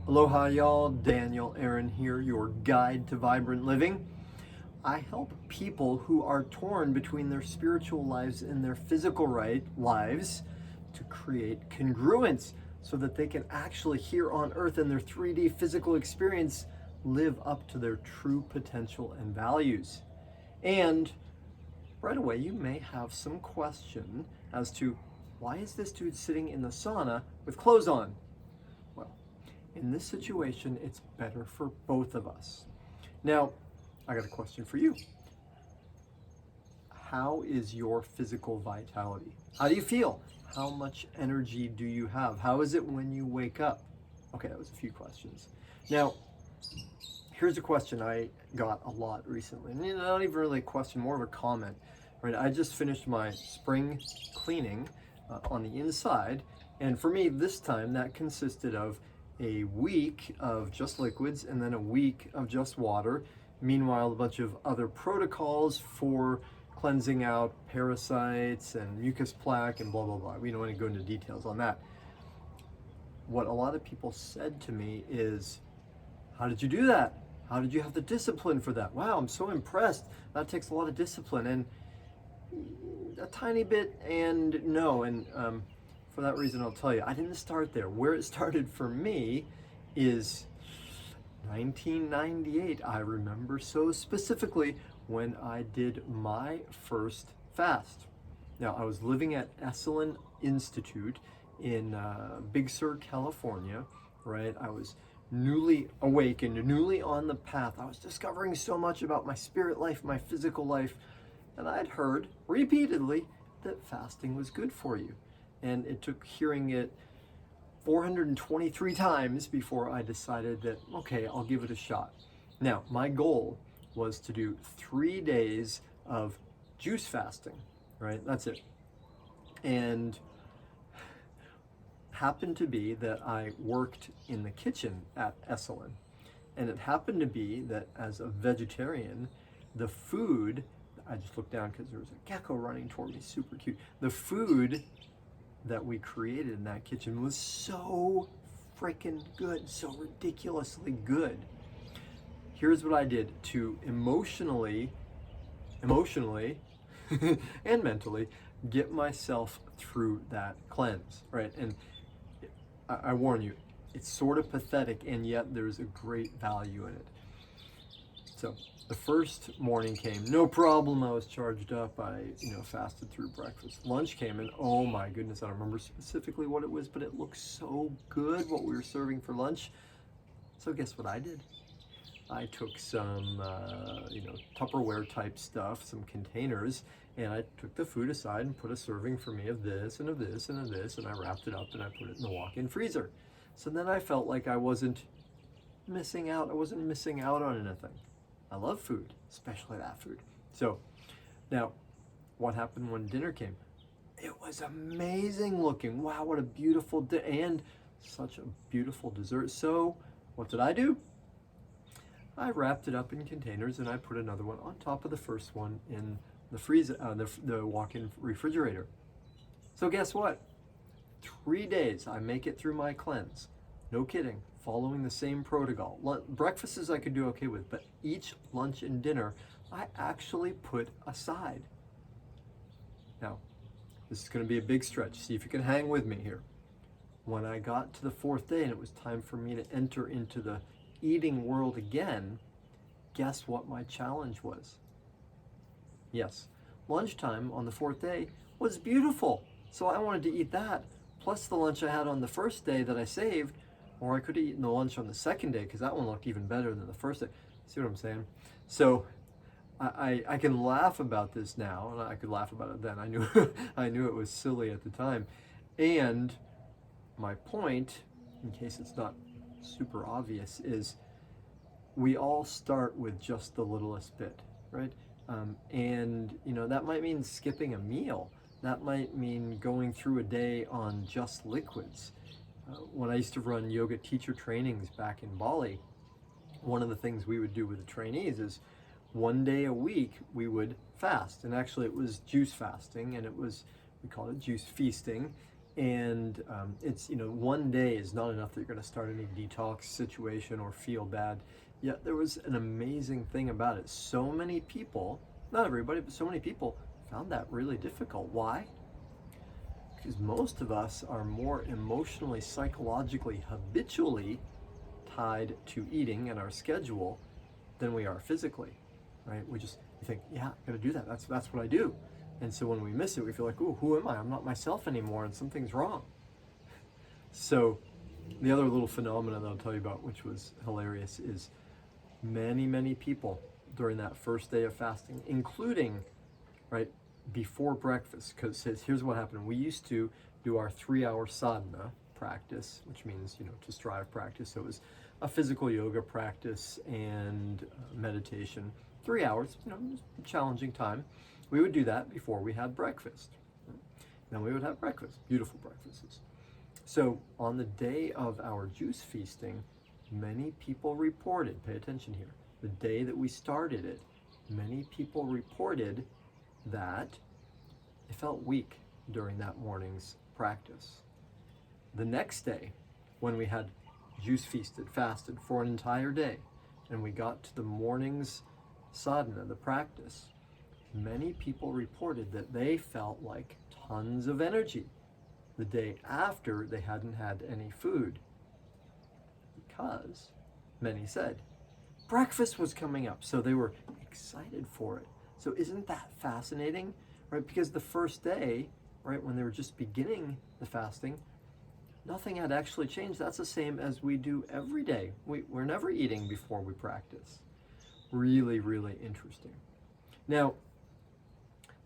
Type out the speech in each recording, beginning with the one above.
Aloha, y'all. Daniel Aaron here, your guide to vibrant living. I help people who are torn between their spiritual lives and their physical lives to create congruence so that they can actually, here on earth in their 3D physical experience, live up to their true potential and values. And right away, you may have some question as to why is this dude sitting in the sauna with clothes on? Well, in this situation, it's better for both of us. Now, I got a question for you. How is your physical vitality? How do you feel? How much energy do you have? How is it when you wake up? Okay, that was a few questions. Now, here's a question I got a lot recently. And not even really a question, more of a comment. Right? I just finished my spring cleaning on the inside, and for me this time that consisted of a week of just liquids and then a week of just water. Meanwhile, a bunch of other protocols for cleansing out parasites and mucus plaque and blah blah blah. We don't want to go into details on that. What a lot of people said to me is, how did you do that? How did you have the discipline for that? Wow, I'm so impressed. That takes a lot of discipline. And a tiny bit and no. And for that reason, I'll tell you, I didn't start there. Where it started for me is 1998. I remember so specifically when I did my first fast. Now, I was living at Esalen Institute in Big Sur, California, right? I was newly awakened, newly on the path. I was discovering so much about my spirit life, my physical life, and I'd heard repeatedly that fasting was good for you. And it took hearing it 423 times before I decided that, okay, I'll give it a shot. Now, my goal was to do 3 days of juice fasting, right? That's it. And happened to be that I worked in the kitchen at Esalen. And it happened to be that as a vegetarian, the food, I just looked down because there was a gecko running toward me, super cute. The food that we created in that kitchen was so freaking good, so ridiculously good. Here's what I did to emotionally, and mentally get myself through that cleanse, right? And I warn you, it's sort of pathetic, and yet there's a great value in it. So the first morning came, no problem. I was charged up. I, fasted through breakfast. Lunch came, and oh my goodness, I don't remember specifically what it was, but it looked so good what we were serving for lunch. So guess what I did? I took some, Tupperware type stuff, some containers, and I took the food aside and put a serving for me of this and of this and of this, and I wrapped it up and I put it in the walk-in freezer. So then I felt like I wasn't missing out. I wasn't missing out on anything. I love food, especially that food. So now, what happened when dinner came? It was amazing looking. Wow, what a beautiful and such a beautiful dessert. So what did I do? I wrapped it up in containers and I put another one on top of the first one in the freezer, the walk-in refrigerator. So guess what? 3 days I make it through my cleanse. No kidding, following the same protocol. Breakfasts I could do okay with, but each lunch and dinner I actually put aside. Now, this is going to be a big stretch. See if you can hang with me here. When I got to the 4th day and it was time for me to enter into the eating world again, guess what my challenge was? Yes, lunchtime on the 4th day was beautiful. So I wanted to eat that, plus the lunch I had on the first day that I saved, or I could have eaten the lunch on the second day because that one looked even better than the first day. See what I'm saying? So I can laugh about this now, and I could laugh about it then. I knew I knew it was silly at the time. And my point, in case it's not super obvious, is we all start with just the littlest bit, right? And that might mean skipping a meal. That might mean going through a day on just liquids. When I used to run yoga teacher trainings back in Bali, one of the things we would do with the trainees is 1 day a week we would fast. And actually it was juice fasting, and we called it juice feasting. And it's, one day is not enough that you're going to start any detox situation or feel bad. Yet there was an amazing thing about it. So many people, not everybody, but so many people found that really difficult. Why? Because most of us are more emotionally, psychologically, habitually tied to eating and our schedule than we are physically, right? You think, yeah, I got to do that. That's what I do. And so when we miss it, we feel like, ooh, who am I? I'm not myself anymore, and something's wrong. So the other little phenomenon that I'll tell you about, which was hilarious, is many, many people during that first day of fasting, including, right, before breakfast, because here's what happened. We used to do our 3-hour sadhana practice, which means, to strive practice. So it was a physical yoga practice and meditation. 3 hours, it was a challenging time. We would do that before we had breakfast. Then we would have breakfast, beautiful breakfasts. So on the day of our juice feasting, many people reported, pay attention here, the day that we started it, many people reported that they felt weak during that morning's practice. The next day, when we had juice feasted, fasted for an entire day, and we got to the morning's sadhana, the practice, many people reported that they felt like tons of energy the day after they hadn't had any food, because many said breakfast was coming up, so they were excited for it. So isn't that fascinating, right? Because the first day, right, when they were just beginning the fasting, nothing had actually changed. That's the same as we do every day. We're never eating before we practice. Really, really interesting. Now,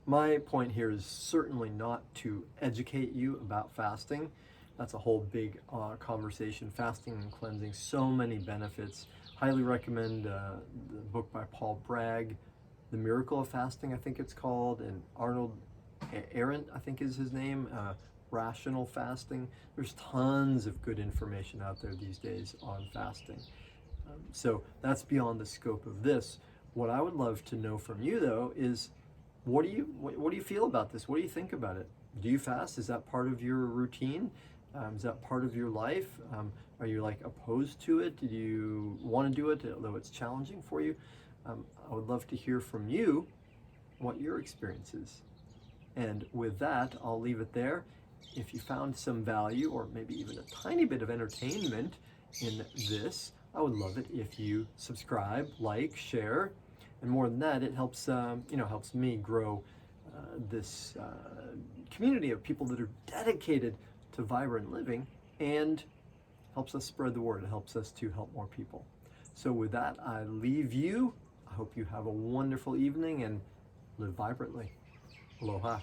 my point here is certainly not to educate you about fasting. That's a whole big conversation. Fasting and cleansing, so many benefits. Highly recommend the book by Paul Bragg, The Miracle of Fasting, I think it's called, and Arnold Arendt, I think is his name, Rational Fasting. There's tons of good information out there these days on fasting. So that's beyond the scope of this. What I would love to know from you, though, is what do you feel about this? What do you think about it? Do you fast? Is that part of your routine? Is that part of your life? Are you opposed to it? Do you want to do it, although it's challenging for you? I would love to hear from you what your experience is. And with that, I'll leave it there. If you found some value or maybe even a tiny bit of entertainment in this, I would love it if you subscribe, like, share, and more than that, it helps helps me grow this community of people that are dedicated to vibrant living, and helps us spread the word. It helps us to help more people. So with that, I leave you. I hope you have a wonderful evening and live vibrantly. Aloha.